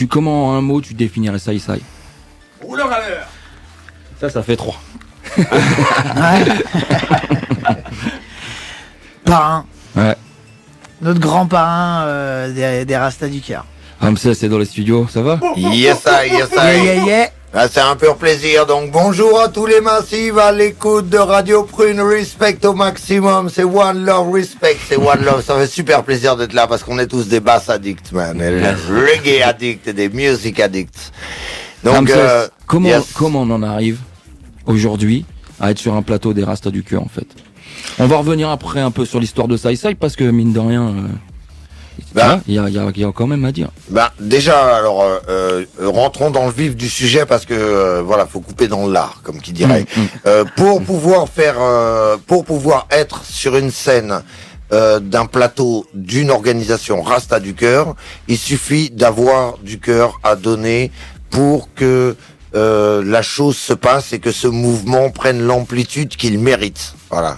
Comment en un mot tu définirais Sai Sai? Rouleur à l'heure. Ça fait 3. Parrain. Ouais. Notre grand parrain des Rastas du Cœur. Ramsès, c'est dans les studios, ça va? Yes, I, yes, I. Yeah. Ah, c'est un pur plaisir. Donc bonjour à tous les massifs à l'écoute de Radio Prune. Respect au maximum. C'est One Love, respect. C'est One Love. Ça fait super plaisir d'être là parce qu'on est tous des bass addicts, man. Et des reggae addicts et des music addicts. Donc, Ramsès, comment yes. on en arrive aujourd'hui à être sur un plateau des Rastas du Cœur en fait? On va revenir après un peu sur l'histoire de Sai Sai parce que mine de rien, il y a quand même à dire. Déjà, alors rentrons dans le vif du sujet parce que voilà, faut couper dans l'art, comme qui dirait. Pour pouvoir être sur une scène d'un plateau d'une organisation Rasta du Cœur, il suffit d'avoir du cœur à donner pour que la chose se passe et que ce mouvement prenne l'amplitude qu'il mérite. Voilà.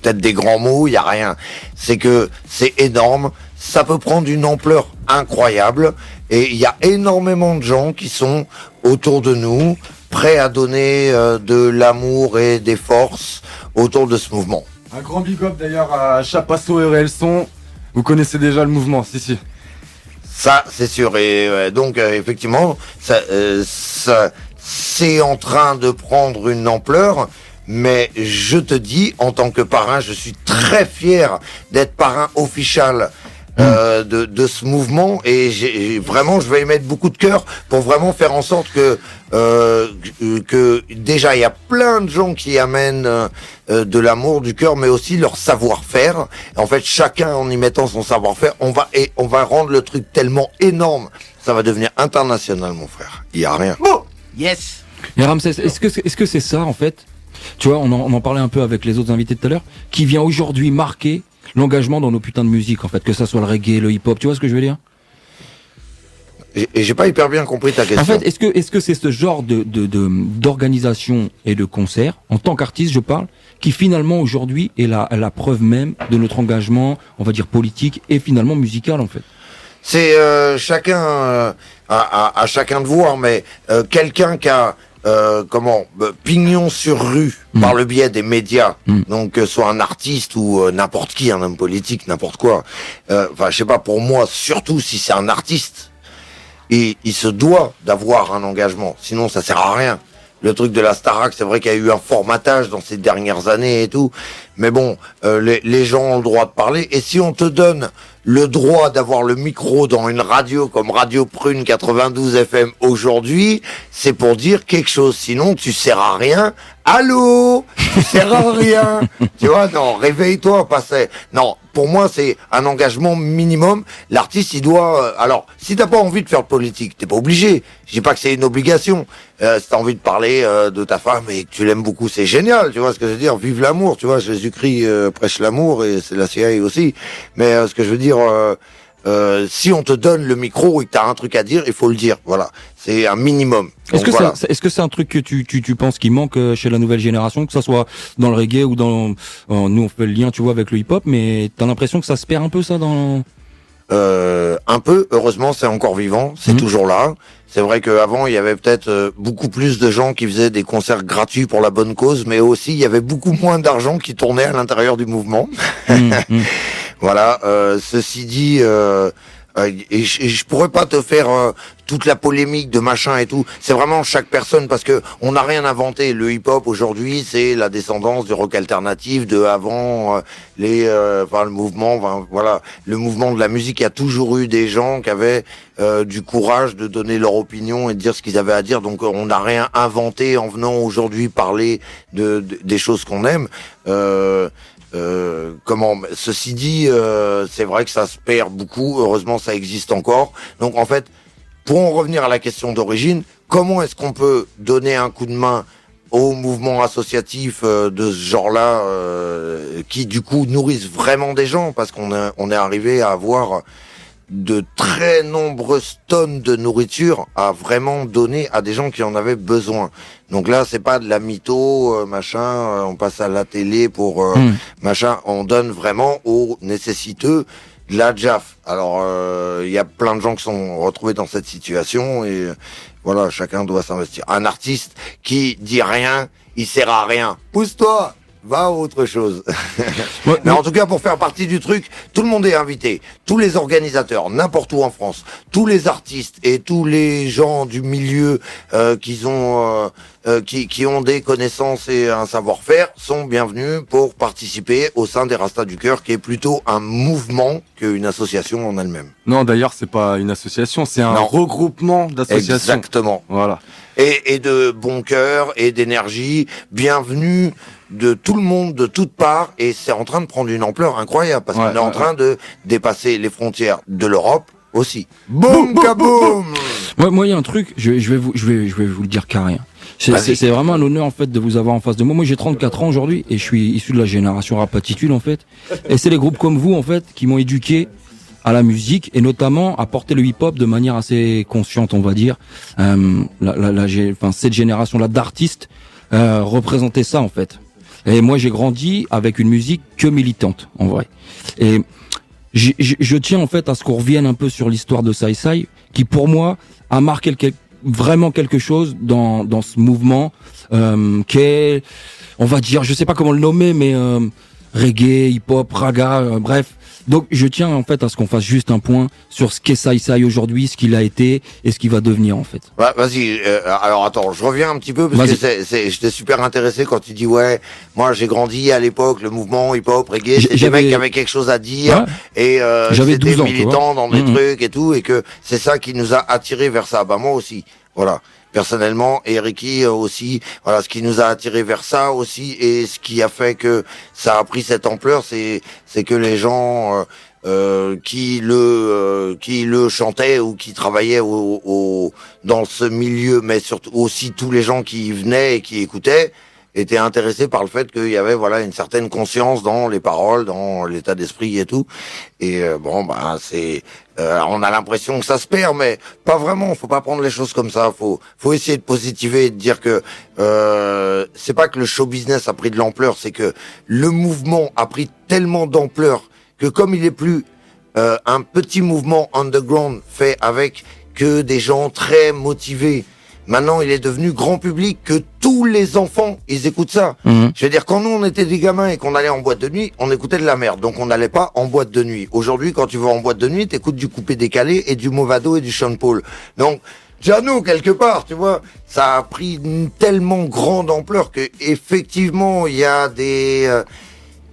Peut-être des grands mots, il y a rien. C'est que c'est énorme. Ça peut prendre une ampleur incroyable et il y a énormément de gens qui sont autour de nous, prêts à donner de l'amour et des forces autour de ce mouvement. Un grand big up d'ailleurs à Chapasso et Réel Son. Vous connaissez déjà le mouvement, si. Ça, c'est sûr. Et donc, effectivement, ça c'est en train de prendre une ampleur. Mais je te dis, en tant que parrain, je suis très fier d'être parrain officiel de ce mouvement et vraiment je vais y mettre beaucoup de cœur pour vraiment faire en sorte que déjà il y a plein de gens qui amènent de l'amour, du cœur, mais aussi leur savoir-faire. En fait, chacun en y mettant son savoir-faire, on va rendre le truc tellement énorme, ça va devenir international, mon frère. Il y a rien. Bon, yes. Et Ramsès, est-ce que c'est ça en fait? Tu vois, on en parlait un peu avec les autres invités tout à l'heure, qui vient aujourd'hui marquer l'engagement dans nos putains de musique, en fait, que ça soit le reggae, le hip-hop, tu vois ce que je veux dire? Et j'ai pas hyper bien compris ta question. En fait, est-ce que c'est ce genre d'organisation et de concert, en tant qu'artiste, je parle, qui finalement aujourd'hui est la preuve même de notre engagement, on va dire politique et finalement musical, en fait? C'est chacun à chacun de voir, mais quelqu'un qui a pignon sur rue par le biais des médias, donc soit un artiste ou n'importe qui, un homme politique, n'importe quoi. Enfin, je sais pas, pour moi, surtout si c'est un artiste, il se doit d'avoir un engagement, sinon ça sert à rien. Le truc de la Starac, c'est vrai qu'il y a eu un formatage dans ces dernières années et tout, mais bon, les gens ont le droit de parler, et si on te donne le droit d'avoir le micro dans une radio comme Radio Prune 92 FM aujourd'hui, c'est pour dire quelque chose. Sinon, tu sers à rien. Allô? Tu sers à rien. Tu vois, non, réveille-toi, passez. Non, pour moi, c'est un engagement minimum. L'artiste, il doit... alors, si t'as pas envie de faire de politique, t'es pas obligé. Je dis pas que c'est une obligation. Si t'as envie de parler de ta femme et que tu l'aimes beaucoup, c'est génial. Tu vois ce que je veux dire? Vive l'amour, tu vois. Jésus-Christ prêche l'amour et c'est la CIA aussi. Mais ce que je veux dire... si on te donne le micro et que t'as un truc à dire, il faut le dire. Voilà, c'est un minimum. Est-ce que c'est un truc que tu penses qui manque chez la nouvelle génération, que ça soit dans le reggae ou dans nous on fait le lien, tu vois, avec le hip-hop, mais t'as l'impression que ça se perd un peu ça dans un peu. Heureusement, c'est encore vivant, c'est toujours là. C'est vrai qu'avant, il y avait peut-être beaucoup plus de gens qui faisaient des concerts gratuits pour la bonne cause, mais aussi il y avait beaucoup moins d'argent qui tournait à l'intérieur du mouvement. Voilà, ceci dit, et je pourrais pas te faire toute la polémique de machin et tout. C'est vraiment chaque personne, parce que on n'a rien inventé. Le hip-hop aujourd'hui, c'est la descendance du rock alternatif de avant le mouvement. Voilà, le mouvement de la musique. Il y a toujours eu des gens qui avaient du courage de donner leur opinion et de dire ce qu'ils avaient à dire. Donc on n'a rien inventé en venant aujourd'hui parler des choses qu'on aime. Ceci dit, c'est vrai que ça se perd beaucoup. Heureusement, ça existe encore. Donc, en fait, pour en revenir à la question d'origine, comment est-ce qu'on peut donner un coup de main aux mouvements associatifs de ce genre-là, qui du coup nourrissent vraiment des gens, parce qu'on est arrivé à avoir de très nombreuses tonnes de nourriture à vraiment donner à des gens qui en avaient besoin. Donc là, c'est pas de la mytho, machin, on passe à la télé pour machin, on donne vraiment aux nécessiteux. de la Jaf. Alors, il y a plein de gens qui sont retrouvés dans cette situation et voilà, chacun doit s'investir. Un artiste qui dit rien, il sert à rien. Pousse-toi, va à autre chose. Mais en tout cas, pour faire partie du truc, tout le monde est invité. Tous les organisateurs, n'importe où en France, tous les artistes et tous les gens du milieu qui ont des connaissances et un savoir-faire sont bienvenus pour participer au sein des Rastas du Cœur, qui est plutôt un mouvement qu'une association en elle-même. Non, d'ailleurs, c'est pas une association, c'est un regroupement d'associations. Exactement. Voilà. Et de bon cœur et d'énergie. Bienvenue de tout le monde, de toutes parts, et c'est en train de prendre une ampleur incroyable, parce qu'on est en train de dépasser les frontières de l'Europe aussi. Boum kaboum. Moi, il y a un truc, je vais vous le dire carré. C'est vraiment un honneur en fait de vous avoir en face de moi. Moi, j'ai 34 ans aujourd'hui et je suis issu de la génération rap attitude en fait. Et c'est les groupes comme vous en fait qui m'ont éduqué à la musique et notamment à porter le hip-hop de manière assez consciente, on va dire. Cette génération-là d'artistes représentait ça en fait. Et moi, j'ai grandi avec une musique que militante, en vrai. Et je tiens en fait à ce qu'on revienne un peu sur l'histoire de Sai Sai, qui pour moi a marqué vraiment quelque chose dans ce mouvement qu'est, on va dire, je sais pas comment le nommer, mais reggae, hip-hop, raga, bref. Donc je tiens en fait à ce qu'on fasse juste un point sur ce qu'est Sai Sai aujourd'hui, ce qu'il a été et ce qu'il va devenir en fait. Bah, vas-y, alors attends, je reviens un petit peu parce que j'étais super intéressé quand tu dis ouais, moi j'ai grandi à l'époque, le mouvement hip-hop, reggae, c'était des mecs qui avaient quelque chose à dire et c'était militant dans des trucs et tout et que c'est ça qui nous a attirés vers ça. Bah moi aussi, voilà. Personnellement, et Ricky aussi, voilà, ce qui nous a attiré vers ça aussi, et ce qui a fait que ça a pris cette ampleur, c'est que les gens qui le chantaient ou qui travaillaient dans ce milieu, mais surtout aussi tous les gens qui venaient et qui écoutaient, étaient intéressés par le fait qu'il y avait voilà une certaine conscience dans les paroles, dans l'état d'esprit et tout. Et on a l'impression que ça se perd, mais pas vraiment. Faut pas prendre les choses comme ça. Faut essayer de positiver et de dire que c'est pas que le show business a pris de l'ampleur, c'est que le mouvement a pris tellement d'ampleur que comme il est plus un petit mouvement underground fait avec que des gens très motivés. Maintenant, il est devenu grand public, que tous les enfants, ils écoutent ça. Je veux dire, quand nous, on était des gamins et qu'on allait en boîte de nuit, on écoutait de la merde. Donc, on n'allait pas en boîte de nuit. Aujourd'hui, quand tu vas en boîte de nuit, t'écoutes du coupé décalé et du Movado et du Sean Paul. Donc, Jano, quelque part, tu vois, ça a pris une tellement grande ampleur que, effectivement, il y a des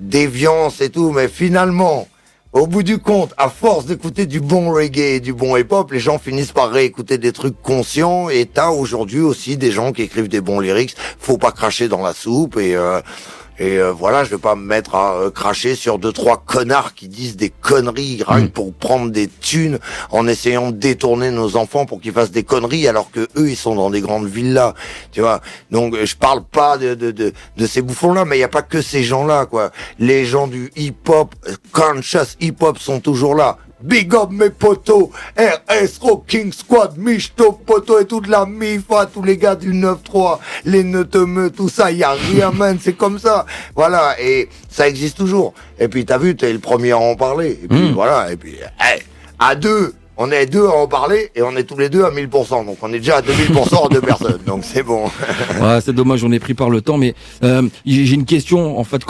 déviances et tout, mais finalement, au bout du compte, à force d'écouter du bon reggae et du bon hip-hop, les gens finissent par réécouter des trucs conscients et t'as aujourd'hui aussi des gens qui écrivent des bons lyrics. Faut pas cracher dans la soupe et voilà, je vais pas me mettre à cracher sur 2-3 connards qui disent des conneries rien que pour prendre des thunes en essayant de détourner nos enfants pour qu'ils fassent des conneries alors que eux ils sont dans des grandes villas, tu vois. Donc je parle pas de ces bouffons là, mais il y a pas que ces gens-là quoi. Les gens du hip-hop, conscious hip-hop sont toujours là. Big up mes potos, RS, Rocking Squad, Michto, Poto et toute la MIFA, tous les gars du 9-3, les Neutemeux, tout ça, y a rien, man, c'est comme ça. Voilà, et ça existe toujours. Et puis t'as vu, t'es le premier à en parler. Et puis voilà, et puis, à deux, on est deux à en parler et on est tous les deux à 1000%. Donc on est déjà à 2000% en 2 personnes. Donc c'est bon. Ouais, c'est dommage, on est pris par le temps. Mais j'ai une question en fait.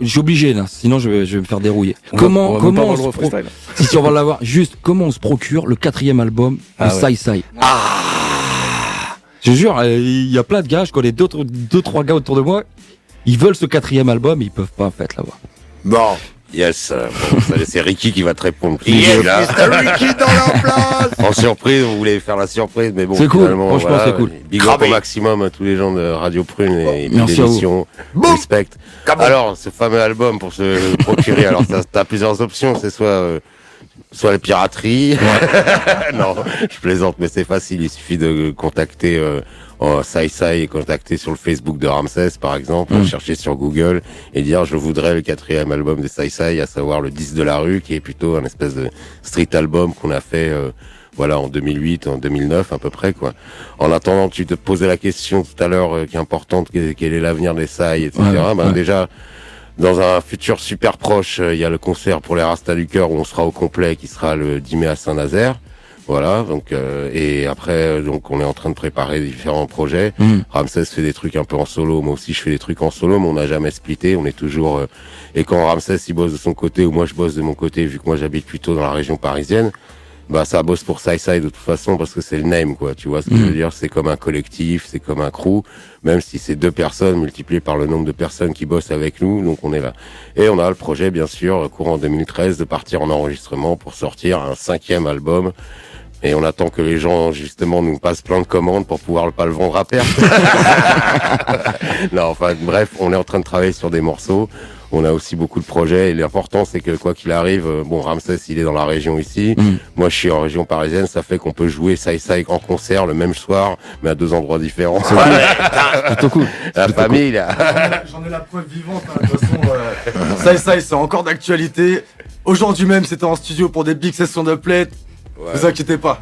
J'ai obligé là, sinon je vais me faire dérouiller. Comment si on va l'avoir, juste comment on se procure le 4e album de Sai Sai? Je te jure, il y a plein de gars, je connais 2-3 gars autour de moi, ils veulent ce 4e album, ils peuvent pas en fait l'avoir. Bon. Yes, c'est Ricky qui va te répondre. Yes, Mr. Ricky dans la place. En surprise, vous voulez faire la surprise, mais bon, c'est cool, franchement voilà, c'est cool. Big up au maximum à tous les gens de Radio Prune et l'émission. Respect. Alors, ce fameux album pour se procurer, alors t'as plusieurs options, c'est soit la piraterie. Non, je plaisante, mais c'est facile, il suffit de contacter Sai Sai et contacter sur le Facebook de Ramsès par exemple, chercher sur Google et dire je voudrais le 4e album de Sai Sai, à savoir le 10 de la rue, qui est plutôt un espèce de street album qu'on a fait voilà en 2008, en 2009 à peu près quoi. En attendant, tu te posais la question tout à l'heure qui est importante, quel est l'avenir des Sai, etc. Déjà Dans un futur super proche, il y a le concert pour les Rastas du Cœur où on sera au complet, qui sera le 10 mai à Saint-Nazaire. Voilà, donc et après donc on est en train de préparer différents projets. Ramsès fait des trucs un peu en solo, moi aussi je fais des trucs en solo, mais on n'a jamais splitté, on est toujours et quand Ramsès il bosse de son côté ou moi je bosse de mon côté, vu que moi j'habite plutôt dans la région parisienne, bah ça bosse pour Sai de toute façon parce que c'est le name quoi, tu vois ce que je veux dire, c'est comme un collectif, c'est comme un crew, même si c'est 2 personnes multipliées par le nombre de personnes qui bossent avec nous, donc on est là. Et on a le projet bien sûr courant 2013 de partir en enregistrement pour sortir un 5e album. Et on attend que les gens, justement, nous passent plein de commandes pour pouvoir pas le vendre à perte. Non, enfin, bref, on est en train de travailler sur des morceaux. On a aussi beaucoup de projets. Et l'important, c'est que quoi qu'il arrive, bon, Ramsès, il est dans la région ici. Moi, je suis en région parisienne. Ça fait qu'on peut jouer Sai en concert le même soir, mais à 2 endroits différents. C'est plutôt cool. La famille, là. J'en ai la preuve vivante. Hein. De toute façon, Sai, c'est encore d'actualité. Aujourd'hui même, c'était en studio pour des big sessions de play. Ouais. Vous inquiétez pas.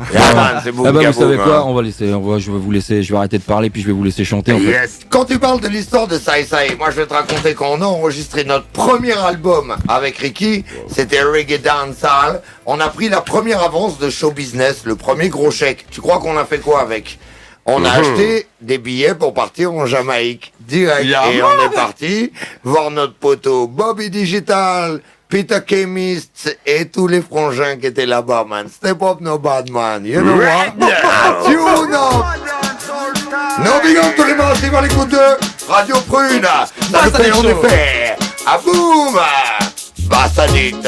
C'est beau, vous savez quoi, on va laisser, je vais vous laisser, je vais arrêter de parler puis je vais vous laisser chanter en fait. Quand tu parles de l'histoire de Sai, moi je vais te raconter quand on a enregistré notre premier album avec Ricky, c'était Reggae Dancehall. On a pris la première avance de Show Business, le premier gros chèque. Tu crois qu'on a fait quoi avec? On a acheté des billets pour partir en Jamaïque direct et on est parti voir notre poteau Bobby Digital, Peter Chemist et tous les frangins qui étaient là-bas, man. Step up, no bad man. You know what? Tune up! No big up tous les massifs à l'écoute de Radio Prune. Ça nous fait en effet. Ah boum! Bassadite.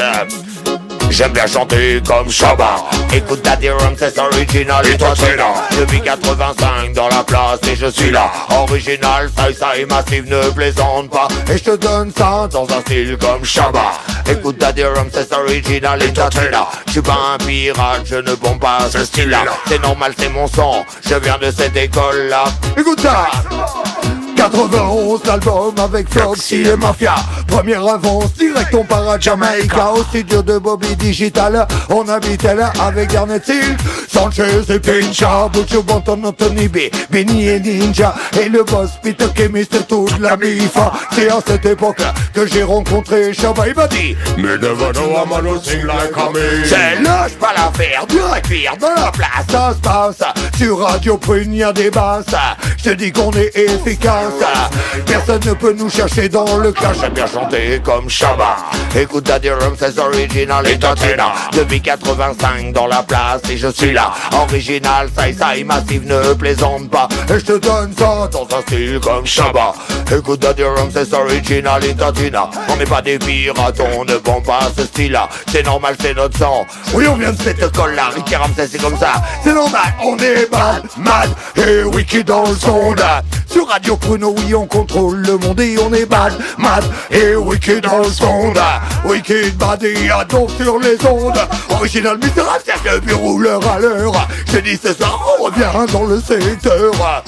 J'aime bien chanter comme Shabba. Écoute Daddy Ramsès original et toi t'es là. Depuis 85 dans la place et je suis là. Original, ça et massif, ne plaisante pas. Et je te donne ça dans un style comme Shabba. Écoute Daddy Ramsès original et toi t'es là. Je suis pas un pirate, je ne bombe pas ce style-là. C'est normal, c'est mon sang, je viens de cette école-là. Écoute ça! 91, l'album avec Floxy et Mafia. Première avance, direct on part à Jamaica. Au studio de Bobby Digital, on habitait là avec Garnet Silk, Sanchez et Pincha, Butch Banton, Anthony B, Benny et Ninja, et le boss Peter Chemist et toute la MIFA. C'est à cette époque que j'ai rencontré Shabba, il m'a dit mais never know I'm gonna sing like me. C'est lâche pas l'affaire, direct cuir dans la place, ça se passe. Sur Radio Prune, y'a des basses. Je te dis qu'on est efficace. Personne ne peut nous chercher dans le clash. J'aime bien chanter comme Shabba. Écoute Daddy Ramsès original et Tatina. Depuis 85 dans la place et je suis là. Original, ça massif, ne plaisante pas. Et je te donne ça dans un style comme Shabba. Écoute Daddy Ramsès original et Tatina. On n'est pas des pirates, on ne bombe pas ce style-là. C'est normal, c'est notre sang. Oui, on vient de cette école-là. Ricky Ramsès, c'est comme ça. C'est normal, on est bad, mad et wicked dans le sonde. Sur Radio Prune, oui, on contrôle le monde et on est bad, mad et wicked dans le sonde. Wicked, bad et donc sur les ondes. Original, Mr. Ramsès, le bureau rouleur à l'heure. Je dis ce soir, on revient dans le secteur.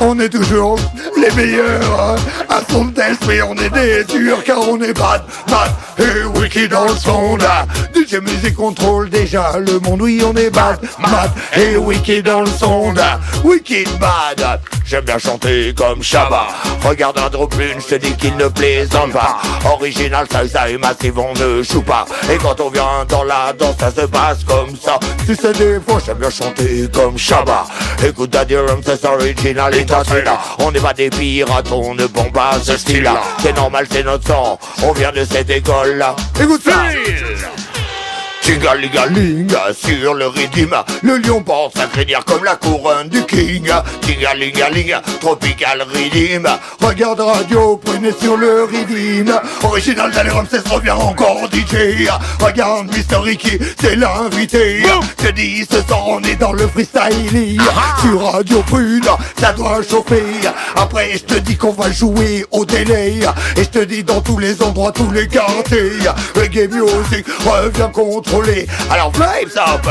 On est toujours les meilleurs à son test, mais on est des durs car on est bad, mad et wicked dans le sonde. DJ Music contrôle déjà le monde, oui on est bad, mad et wicked dans le sonde. Wicked bad, j'aime bien chanter comme Shabba. Regarde un drop une, je te dis qu'il ne plaisante pas. Original, ça et massif, on ne joue pas. Et quand on vient dans la danse, ça se passe comme ça. Tu sais des fois, j'aime bien chanter comme Shabba. Écoute Daddy Ramsès original et Tatina. On n'est pas des pirates, on ne bombe pas ce style-là. C'est normal, c'est notre sang, on vient de cette école-là. Écoute ça! Tingalingalinga sur le rythme, le lion porte sa crinière comme la couronne du king. Tingalingalinga, tropical rythme. Regarde Radio Prune sur le rythme. Original Daddy Ramsès revient encore DJ. Regarde Mr. Ricky, c'est l'invité. Je dis ce soir on est dans le freestyle. Sur Radio Prune, ça doit chauffer. Après je te dis qu'on va jouer au délai. Et je te dis dans tous les endroits, tous les quartiers. Reggae Music revient contrôler. Alors vibes up.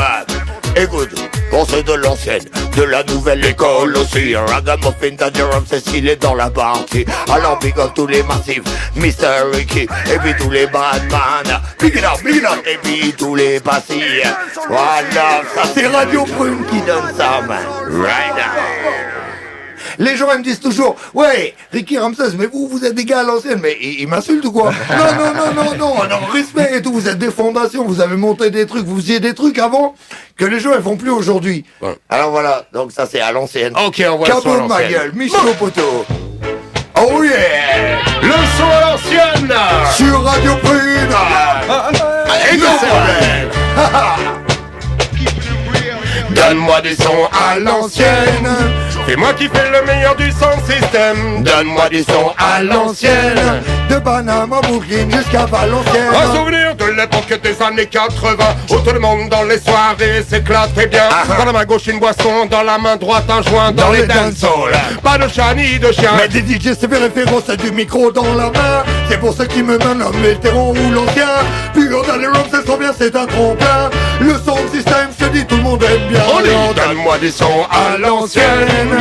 Écoute, on c'est de l'ancienne, de la nouvelle école aussi. Ragamuffin, Daddy Ramsès, il est dans la partie. Alors big up tous les massifs, Mr. Ricky, et puis tous les badman. Big it up, et puis tous les passifs. Voilà, ça c'est Radio Prune qui donne ça, man. Right now. Les gens ils me disent toujours, ouais, Ricky Ramsès, mais vous êtes des gars à l'ancienne, mais ils m'insultent ou quoi? Non, respect et tout, vous êtes des fondations, vous avez monté des trucs, vous faisiez des trucs avant que les gens ils font plus aujourd'hui. Ouais. Alors voilà, donc ça c'est à l'ancienne. Ok, on voit le son à Cabot de ma l'ancienne. gueule, Michel Poto. Oh yeah! Le son à l'ancienne. Sur Radio Prune. Et de Cervelle. Donne-moi du son à l'ancienne. C'est moi qui fais le meilleur du son système. Donne-moi du son à l'ancienne. De Panama, Brooklyn jusqu'à Valenciennes. Un souvenir de l'époque des années 80 où tout le monde dans les soirées s'éclatait bien. Dans la main gauche une boisson, dans la main droite un joint. Dans les dancehall, pas de chat ni de chien. Mais des DJ c'est fait référence à du micro dans la main. C'est pour ceux qui me donnent un vétéran ou l'ancien. Puis on a les rums, c'est trop bien, c'est un tremplin. Le son système, je te dis, tout le monde aime bien. Donne-moi du son à l'ancienne.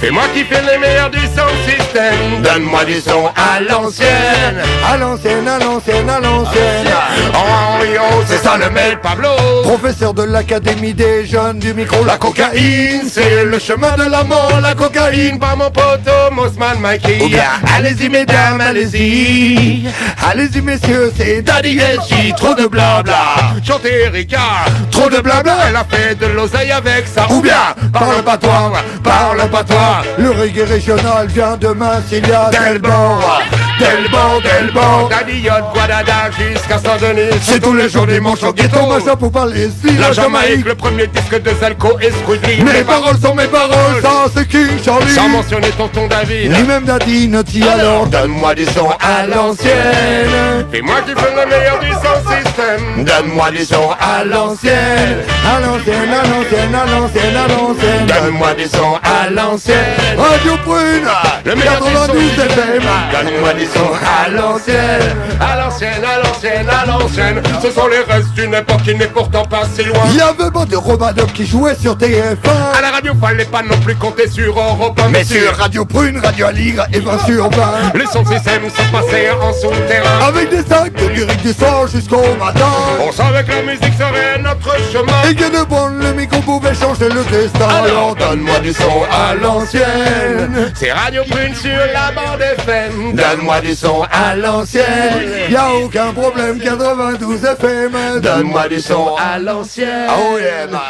C'est moi qui fais les meilleurs du son système. Donne-moi du son à l'ancienne. À l'ancienne, à l'ancienne, à l'ancienne. Oh, c'est ça le mec Pablo. Professeur de l'académie des jeunes du micro, La cocaïne, c'est le chemin de la mort. La cocaïne, pas mon poteau, Mossman Mikey. Allez-y mesdames, allez-y. Allez-y messieurs, c'est Daddy Yachi, trop de blabla. Chanter Erika, trop de blabla. Elle a fait de l'oseille avec ça. Ou bien, parle pas toi, parle pas toi. le reggae régional vient de Massilia del Bord. Del Bord, Daddy Yacht, Guadada, jusqu'à Saint-Denis. C'est tous les jours dimanche au ghetto, machin pour parler ici, La Jamaïque, le premier disque de Zelko et Squidly. Mes paroles sont mes paroles, ça c'est King Charlie. Sans mentionner tonton David. Ni même Daddy Naughty alors. Donne-moi du son à l'ancienne. C'est moi qui fais le meilleur du son système. Donne-moi du son à l'ancienne. À l'ancienne, à l'ancienne, à l'ancienne, à l'ancienne. Donne-moi du son à l'ancienne. Radio Prune, Le meilleur du son 92 FM. Donne-moi du son à l'ancienne. À l'ancienne, à l'ancienne, à l'ancienne. Ce sont les restes d'une époque qui n'est pourtant pas si loin. Il y avait pas de Robadop qui jouait sur TF1. À la radio, fallait pas non plus compter sur Europe 1. Mais sur Radio Prune, Radio Aligre et 20 sur 20. Les sons systèmes sont passés en souterrain. Avec des sacs de lyrique du soir jusqu'au matin. On savait que la musique serait notre chemin. Et que de bon, le micro pouvait changer le destin. Alors donne-moi du son à l'ancienne. C'est Radio Prune sur la bande FM. Donne-moi du son à l'ancienne. Y'a aucun problème, 92 FM. Donne-moi du son à l'ancienne. Oh yeah, man.